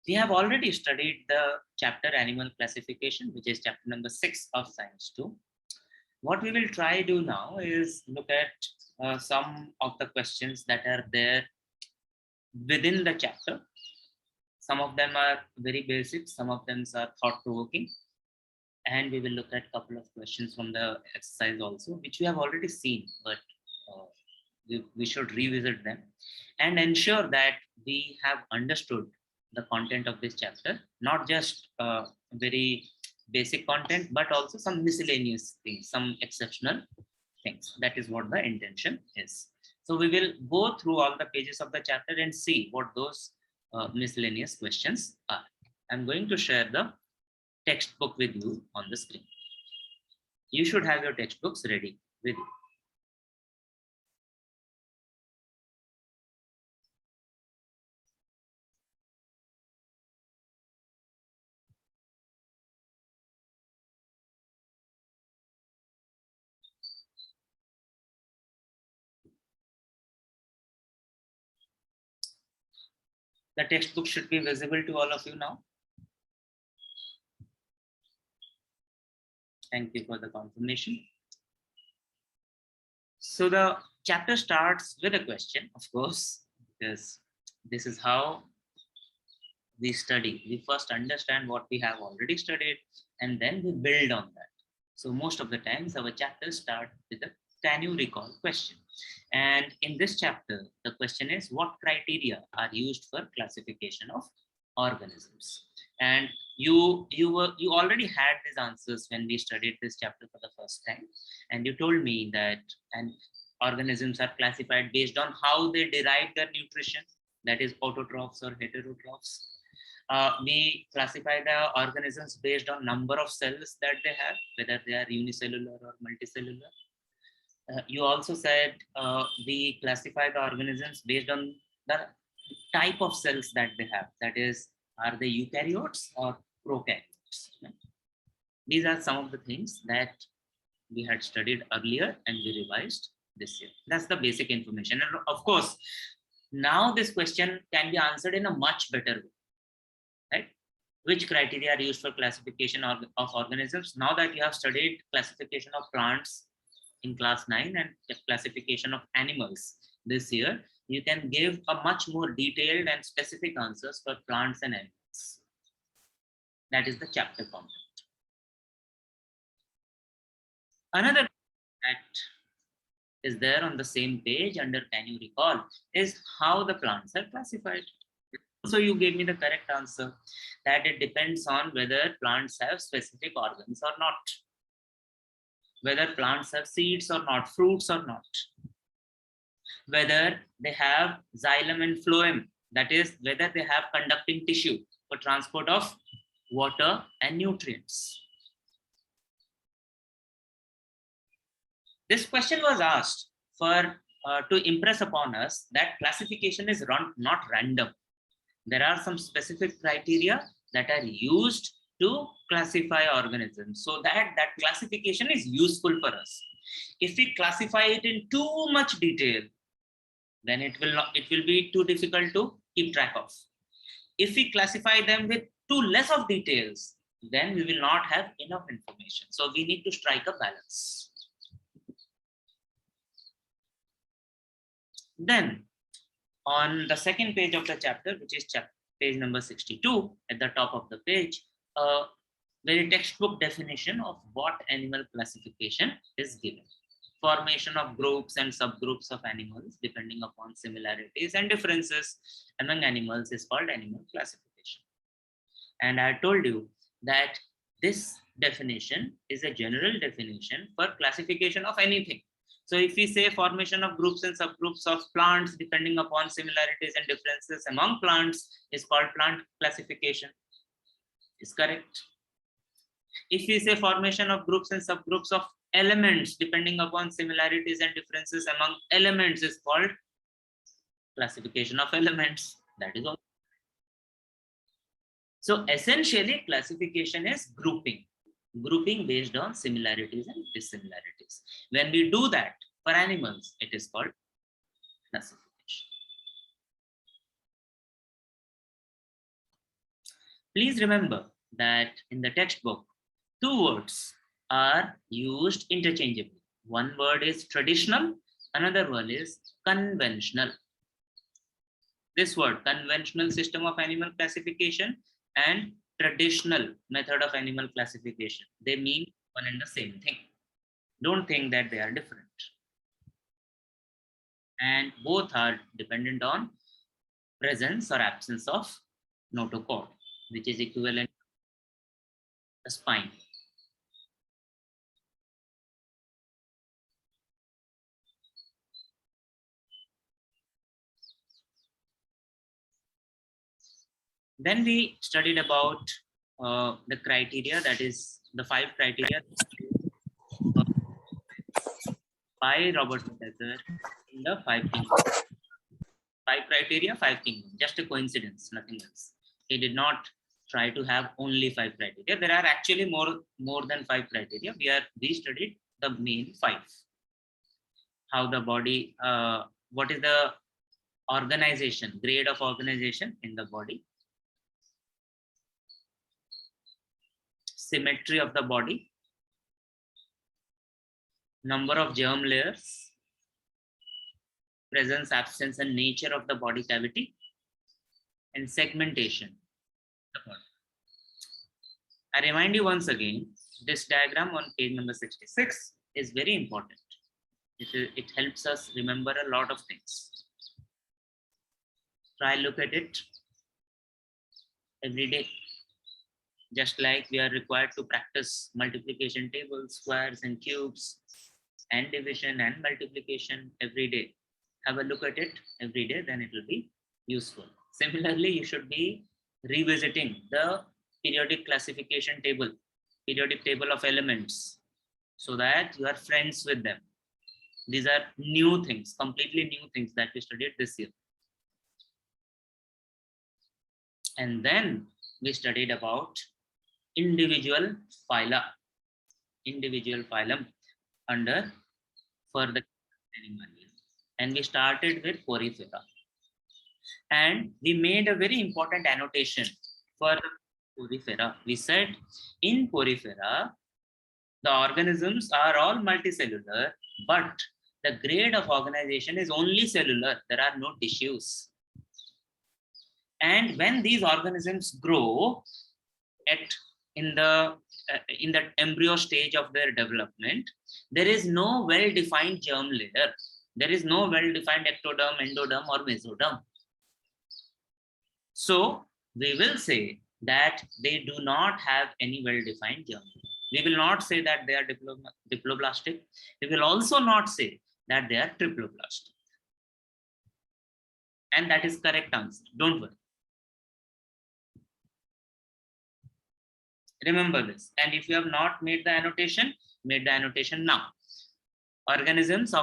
We have already studied the chapter animal classification, which is chapter number 6 of Science 2. What we will try do now is look at some of the questions that are there within the chapter. Some of them are very basic, some of them are thought-provoking, and we will look at a couple of questions from the exercise also, which we have already seen, but uh, we should revisit them and ensure that we have understood the content of this chapter, not just very basic content, but also some miscellaneous things, some exceptional things. That is what the intention is. So we will go through all the pages of the chapter and see what those miscellaneous questions are. I'm going to share the textbook with you on the screen. You should have your textbooks ready with you. The textbook should be visible to all of you now. Thank you for the confirmation. So the chapter starts with a question, of course, because this is how we study. We first understand what we have already studied, and then we build on that. So most of the times our chapters start with a can you recall question. And in this chapter, the question is what criteria are used for classification of organisms? And you already had these answers when we studied this chapter for the first time, and you told me that and organisms are classified based on how they derive their nutrition, that is autotrophs or heterotrophs. We classify the organisms based on number of cells that they have, whether they are unicellular or multicellular. You also said we classify the organisms based on the type of cells that they have, that is, are they eukaryotes or prokaryotes? These are some of the things that we had studied earlier and we revised this year. That's the basic information. And of course, now this question can be answered in a much better way, right? Which criteria are used for classification of organisms? Now that you have studied classification of plants in class 9 and classification of animals this year, you can give a much more detailed and specific answers for plants and animals. That is the chapter content. Another that is there on the same page under can you recall is how the plants are classified. So you gave me the correct answer that it depends on whether plants have specific organs or not, whether plants have seeds or not, fruits or not, whether they have xylem and phloem, that is whether they have conducting tissue for transport of water and nutrients. This question was asked to impress upon us that classification is not random. There are some specific criteria that are used to classify organisms so that classification is useful for us. If we classify it in too much detail, then it will be too difficult to keep track of. If we classify them with too less of details, then we will not have enough information. So we need to strike a balance. Then on the second page of the chapter, which is page number 62, at the top of the page, a very textbook definition of what animal classification is given. Formation of groups and subgroups of animals depending upon similarities and differences among animals is called animal classification. And I told you that this definition is a general definition for classification of anything. So if we say formation of groups and subgroups of plants depending upon similarities and differences among plants is called plant classification. Is correct. If we say formation of groups and subgroups of elements depending upon similarities and differences among elements is called classification of elements. That is all. So essentially classification is grouping based on similarities and dissimilarities. When we do that for animals, it is called classification. Please remember that in the textbook, two words are used interchangeably. One word is traditional, another one is conventional. This word, conventional system of animal classification and traditional method of animal classification, they mean one and the same thing. Don't think that they are different. And both are dependent on presence or absence of notochord, which is equivalent to the spine. Then we studied about the criteria, that is the 5 criteria by Robert Whittaker in the 5 kingdoms. 5 criteria, 5 kingdoms, just a coincidence, nothing else. He did not try to have only 5 criteria. There are actually more than 5 criteria. We studied the main 5. How the body, what is the organization, grade of organization in the body, symmetry of the body, number of germ layers, presence, absence, and nature of the body cavity, and segmentation. I remind you once again, this diagram on page number 66 is very important. It helps us remember a lot of things. Try look at it every day. Just like we are required to practice multiplication tables, squares and cubes, and division and multiplication every day. Have a look at it every day, then it will be useful. Similarly, you should be revisiting the periodic classification table, periodic table of elements, so that you are friends with them. These are new things, completely new things that we studied this year. And then we studied about individual phyla, individual phylum under further animal. And we started with Porifera. And we made a very important annotation for Porifera. We said in Porifera, the organisms are all multicellular, but the grade of organization is only cellular. There are no tissues. And when these organisms grow in the embryo stage of their development, there is no well-defined germ layer. There is no well-defined ectoderm, endoderm, or mesoderm. So we will say that they do not have any well-defined germ. We will not say that they are diploblastic. We will also not say that they are triploblastic. And that is correct answer. Don't worry. Remember this. And if you have not made the annotation, made the annotation now. Organisms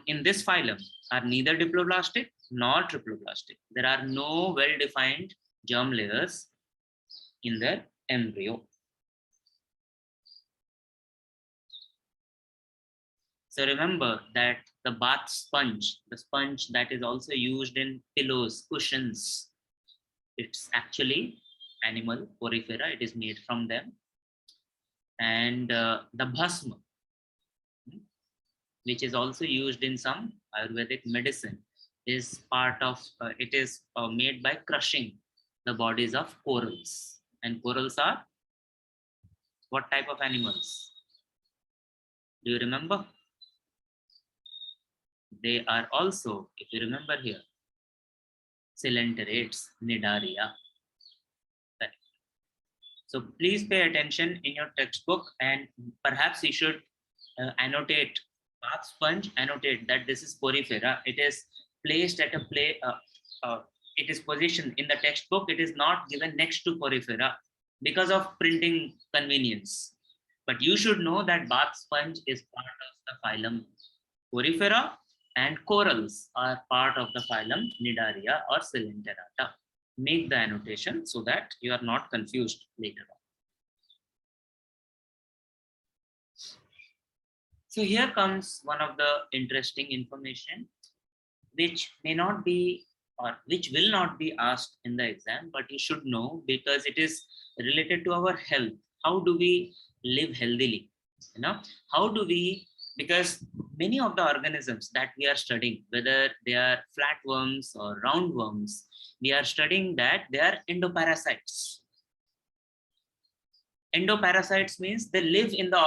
in this phylum are neither diploblastic nor triploblastic. There are no well-defined germ layers in their embryo. So remember that the bath sponge, the sponge that is also used in pillows, cushions, it's actually animal Porifera. It is made from them. And the bhasma, which is also used in some Ayurvedic medicine, is part of, it is made by crushing the bodies of corals. And corals are what type of animals? Do you remember? They are also, if you remember here, coelenterates, Cnidaria. Right. So please pay attention in your textbook, and perhaps you should annotate bath sponge, annotate that this is Porifera. It is placed at it is positioned in the textbook. It is not given next to Porifera because of printing convenience. But you should know that bath sponge is part of the phylum Porifera, and corals are part of the phylum Cnidaria or Coelenterata. Make the annotation so that you are not confused later on. So here comes one of the interesting information, which may not be or which will not be asked in the exam, but you should know because it is related to our health. How do we live healthily? You know, how do we, because many of the organisms that we are studying, whether they are flatworms or roundworms, we are studying that they are endoparasites. Endoparasites means they live in the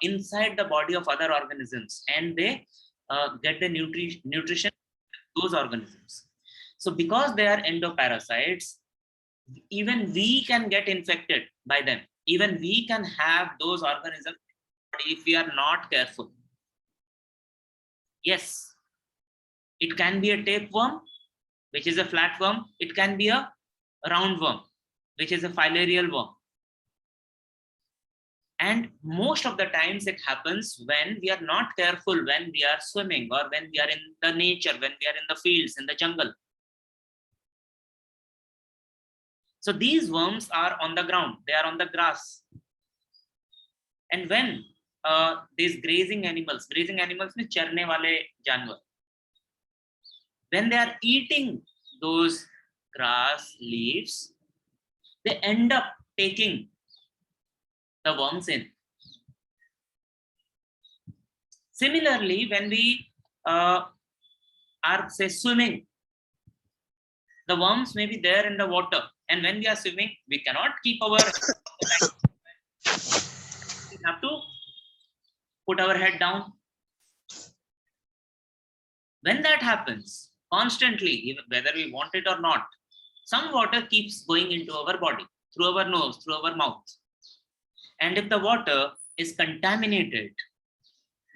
inside the body of other organisms, and they get the nutrition those organisms. So because they are endoparasites, even we can get infected by them. Even we can have those organisms if we are not careful. Yes, it can be a tapeworm, which is a flatworm. It can be a roundworm, which is a filarial worm. And most of the times it happens when we are not careful, when we are swimming or when we are in the nature, when we are in the fields, in the jungle. So these worms are on the ground, they are on the grass. And when these grazing animals means charne wale janwar, when they are eating those grass leaves, they end up taking the worms in. Similarly, when we are say swimming, the worms may be there in the water, and when we are swimming, we cannot keep our we have to put our head down. When that happens constantly, whether we want it or not, some water keeps going into our body through our nose, through our mouth. And if the water is contaminated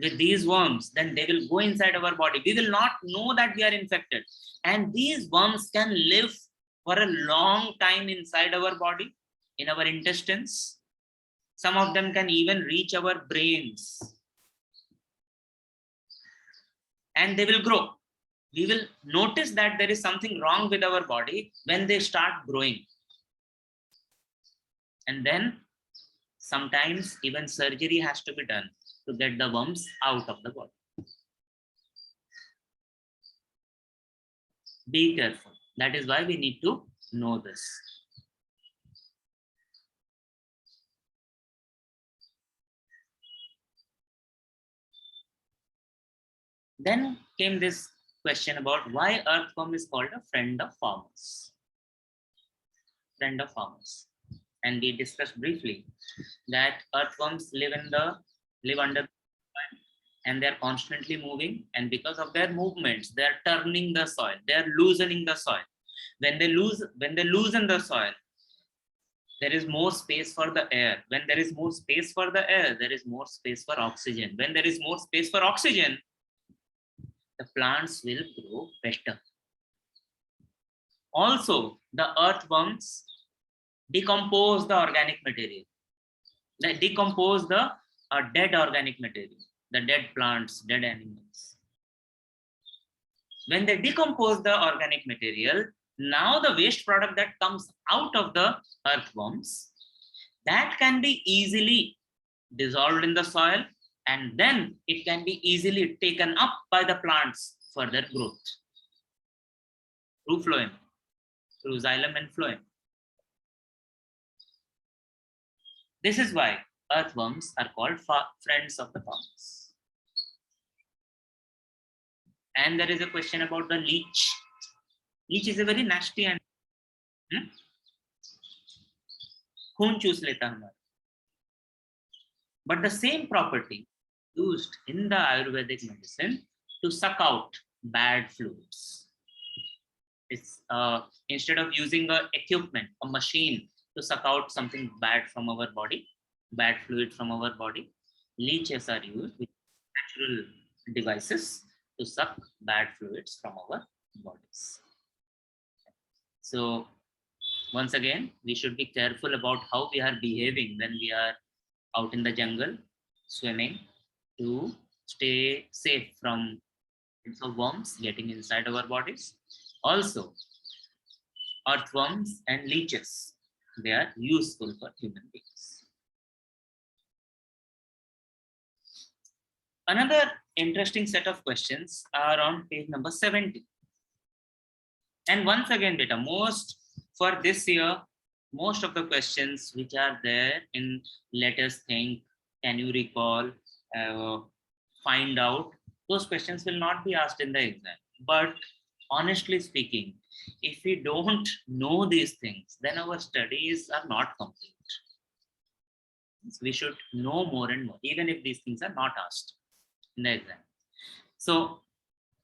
with these worms, then they will go inside our body. We will not know that we are infected. And these worms can live for a long time inside our body, in our intestines. Some of them can even reach our brains. And they will grow. We will notice that there is something wrong with our body when they start growing. And then sometimes even surgery has to be done to get the worms out of the body. Be careful. That is why we need to know this. Then came this question about why earthworm is called a friend of farmers. Friend of farmers. And we discussed briefly that earthworms live under and they're constantly moving, and because of their movements they're turning the soil, they're loosening the soil. When they loosen the soil, there is more space for the air. When there is more space for the air, there is more space for oxygen. When there is more space for oxygen, the plants will grow better. Also, the earthworms decompose the organic material. They decompose the dead organic material, the dead plants, dead animals. When they decompose the organic material, now the waste product that comes out of the earthworms, that can be easily dissolved in the soil, and then it can be easily taken up by the plants for their growth through phloem, through xylem and phloem. This is why earthworms are called friends of the farmers. And there is a question about the leech. Leech is a very nasty and खून चूस लेता हमारा. But the same property used in the Ayurvedic medicine to suck out bad fluids. It's instead of using a equipment, a machine to suck out something bad from our body, bad fluid from our body, leeches are used with natural devices to suck bad fluids from our bodies. So once again, we should be careful about how we are behaving when we are out in the jungle, swimming, to stay safe from worms getting inside our bodies. Also, earthworms and leeches, they are useful for human beings. Another interesting set of questions are on page number 70. And once again, beta, for this year, most of the questions which are there in let us think, can you recall, find out, those questions will not be asked in the exam. But honestly speaking, if we don't know these things, then our studies are not complete. We should know more and more, even if these things are not asked in the exam. So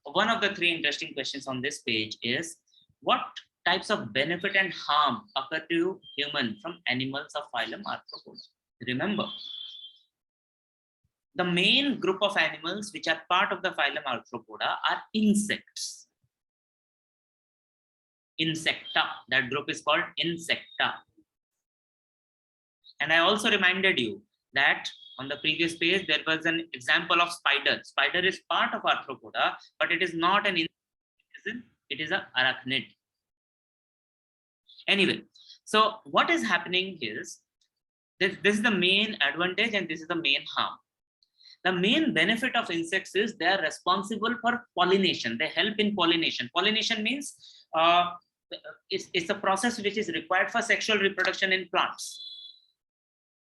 one of the three interesting questions on this page is, what types of benefit and harm occur to human from animals of phylum Arthropoda? Remember, the main group of animals which are part of the phylum Arthropoda are insects. Insecta. That group is called Insecta. And I also reminded you that on the previous page, there was an example of spider. Spider is part of Arthropoda, but it is not an insect. It is an arachnid. Anyway, so what is happening is, this is the main advantage and this is the main harm. The main benefit of insects is they are responsible for pollination. They help in pollination. Pollination means it's a process which is required for sexual reproduction in plants.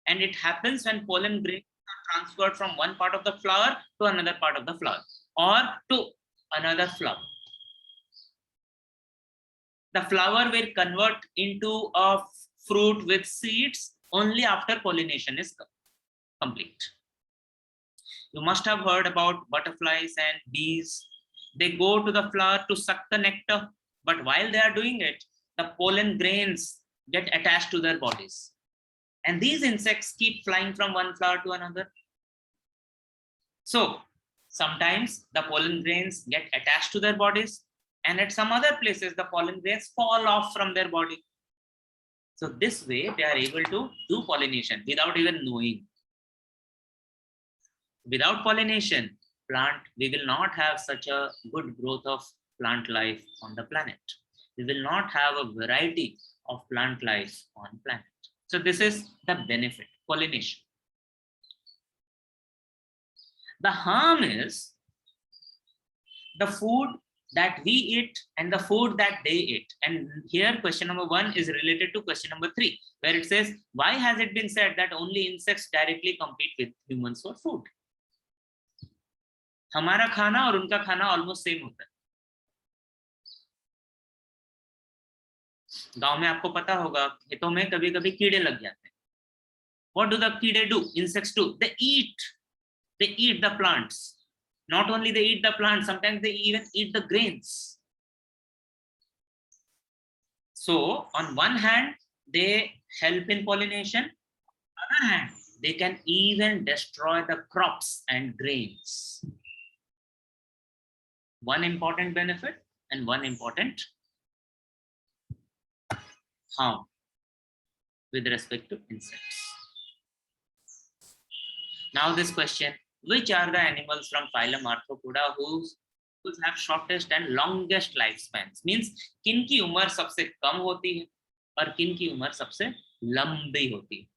And it happens when pollen grains are transferred from one part of the flower to another part of the flower, or to another flower. The flower will convert into a fruit with seeds only after pollination is complete. You must have heard about butterflies and bees. They go to the flower to suck the nectar, but while they are doing it, the pollen grains get attached to their bodies. And these insects keep flying from one flower to another. So sometimes the pollen grains get attached to their bodies, and at some other places, the pollen grains fall off from their body. So this way, they are able to do pollination without even knowing. Without pollination, we will not have such a good growth of plant life on the planet. We will not have a variety of plant life on planet. So this is the benefit, pollination. The harm is the food that we eat and the food that they eat. And here question number 1 is related to question number 3, where it says, why has it been said that only insects directly compete with humans for food? हमारा खाना और उनका खाना almost same होता है. गांव में आपको पता होगा, खेतों में कभी कभी कीड़े लग जाते हैं. What do the कीड़े do? Insects do. They eat the plants. Not only they eat the plants, sometimes they even eat the grains. So on one hand, they help in pollination. On the other hand, they can even destroy the crops and grains. One important benefit and one important harm with respect to insects. Now this question, which are the animals from phylum Arthropoda whose have shortest and longest lifespans? Means किन की उम्र सबसे कम होती है और किन की उम्र सबसे लंबी होती है.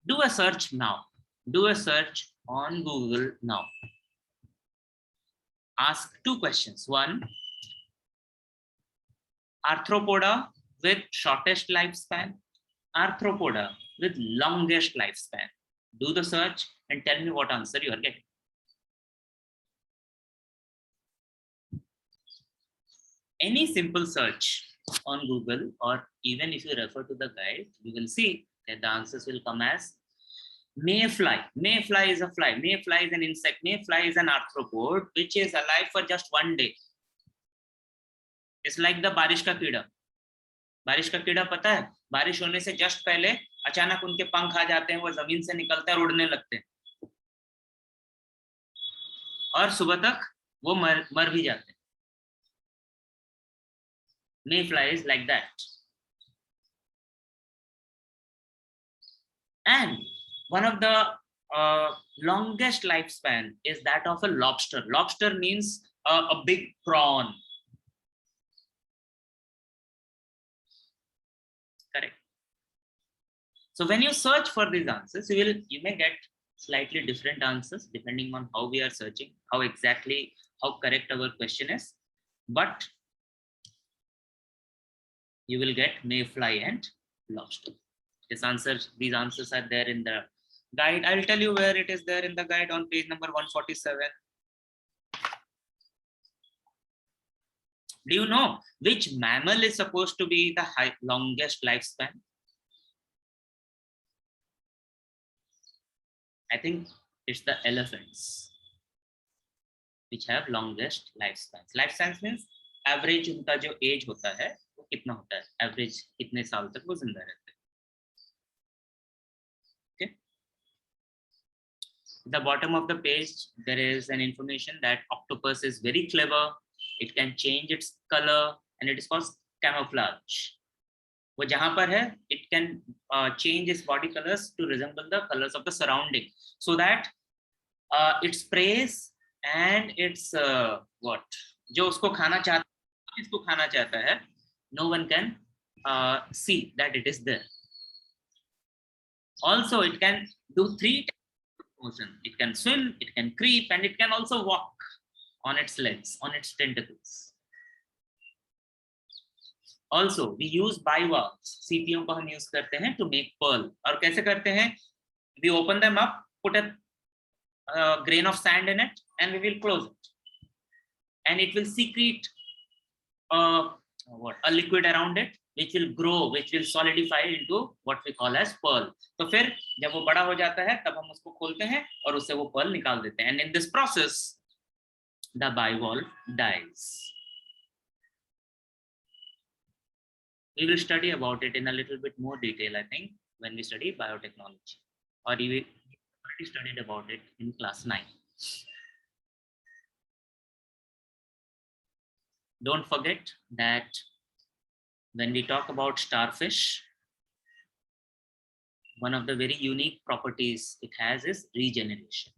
Do a search now. Do a search on Google now. Ask 2 questions. 1, Arthropoda with shortest lifespan, Arthropoda with longest lifespan. Do the search and tell me what answer you are getting. Any simple search on Google, or even if you refer to the guide, you will see that the answers will come as mayfly. Mayfly is a fly. Mayfly is an insect. Mayfly is an arthropod which is alive for just 1 day. It's like the बारिश का कीड़ा. बारिश का कीड़ा पता है, बारिश होने से जस्ट पहले अचानक उनके पंख आ जाते हैं, वो जमीन से निकलते हैं और उड़ने लगते हैं, और सुबह तक वो मर भी जाते हैं. Mayfly is like that. And one of the longest lifespan is that of a lobster. Lobster means a big prawn. Correct. So when you search for these answers, you may get slightly different answers depending on how we are searching, how correct our question is. But you will get mayfly and lobster. These answers are there in the guide. I'll tell you where it is there in the guide on page number 147. Do you know which mammal is supposed to be the longest lifespan? I think it's the elephants which have longest lifespans. Lifespans means average उनका जो age होता है वो कितना होता है, average कितने साल तक वो जिंदा रहते हैं. Okay. At the bottom of the page there is an information that octopus is very clever. It can change its color and it is called camouflage. वो जहाँ पर है, it can change its body colors to resemble the colors of the surrounding, so that its prey and its what जो उसको खाना चाहता है, इसको खाना चाहता है, no one can see that it is there. Also, it can do 3 types of motion. It can swim, it can creep, and it can also walk on its legs, on its tentacles. Also, we use bivalves. सीपियों को हम use करते हैं to make pearl. और कैसे करते हैं? We open them up, put a grain of sand in it, and we will close it. And it will secrete a liquid around it, which will grow, which will solidify into what we call as pearl. तो फिर जब वो बड़ा हो जाता है, तब हम उसको खोलते हैं और उससे वो pearl निकाल देते हैं. And in this process, the bivalve dies. We will study about it in a little bit more detail, I think, when we study biotechnology, or we already studied about it in class 9. Don't forget that when we talk about starfish, one of the very unique properties it has is regeneration.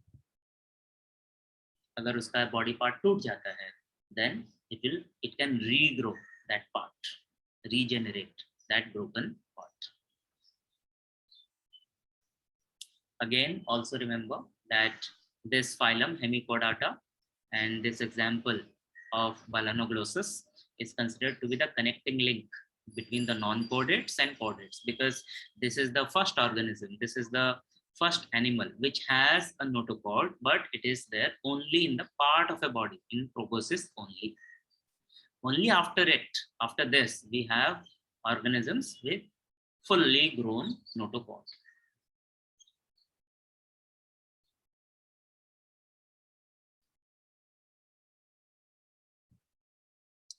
अगर उसका body part टूट जाता है, then it can regrow that part, regenerate that broken part. Again, also remember that this phylum Hemipodata and this example of Balanoglossus is considered to be the connecting link between the non-chordates and chordates, because this is the first organism, this is the first animal which has a notochord, but it is there only in the part of a body, in proboscis only. Only after this, we have organisms with fully grown notochord.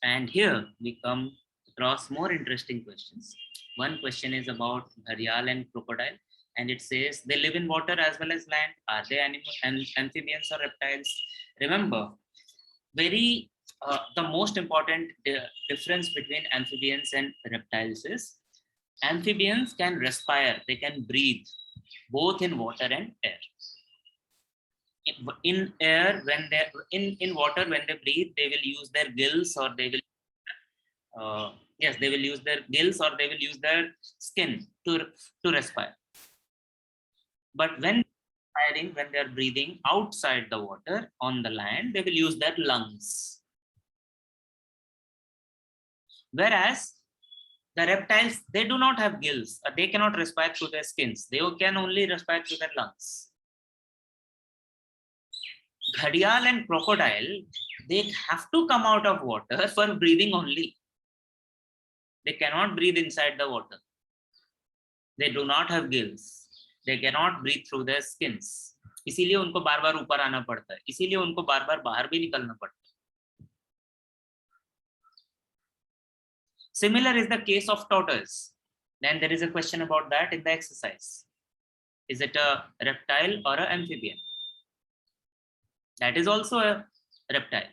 And here we come across more interesting questions. One question is about gharial and crocodile, and it says they live in water as well as land. Are they amphibians or reptiles? Remember, the most important difference between amphibians and reptiles is amphibians can respire, they can breathe both in water and air. In air, when they in water, when they breathe, they will use their gills, or they will they will use their gills, or they will use their skin to respire. But when they are breathing outside the water on the land, they will use their lungs. Whereas the reptiles, they do not have gills. They cannot respire through their skins. They can only respire through their lungs. Gharial and crocodile, they have to come out of water for breathing only. They cannot breathe inside the water. They do not have gills. They cannot breathe through their skins. इसीलिए उनको बार-बार ऊपर आना पड़ता है. इसीलिए उनको बार-बार बाहर भी निकलना पड़ता है. Similar is the case of tortoise. Then there is a question about that in the exercise. Is it a reptile or an amphibian? That is also a reptile.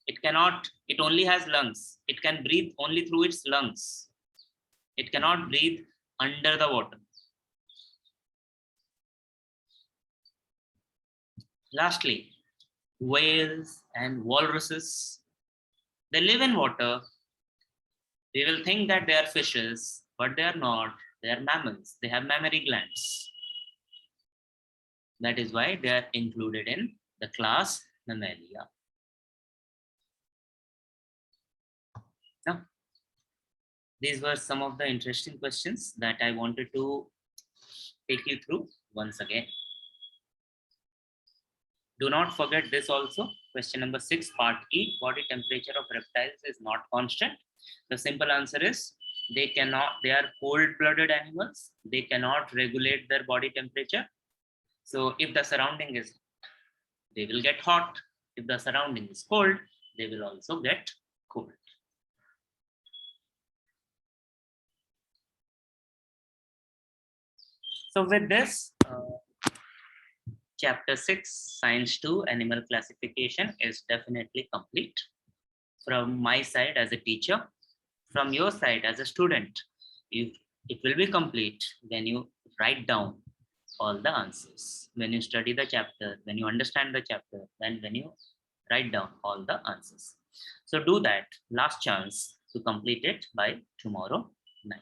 It only has lungs. It can breathe only through its lungs. It cannot breathe under the water. Lastly, whales and walruses, they live in water. We will think that they are fishes, but they are not. They are mammals. They have mammary glands. That is why they are included in the class Mammalia. Now, These were some of the interesting questions that I wanted to take you through once again. Do not forget this also. Question number 6, part E, body temperature of reptiles is not constant. The simple answer is they are cold-blooded animals. They cannot regulate their body temperature. So if the surrounding is hot, they will get hot. If the surrounding is cold, they will also get cold. So with this, Chapter 6, Science 2, Animal Classification is definitely complete. From my side as a teacher, from your side as a student, it will be complete when you write down all the answers. When you study the chapter, when you understand the chapter, then when you write down all the answers. So do that, last chance to complete it by tomorrow night.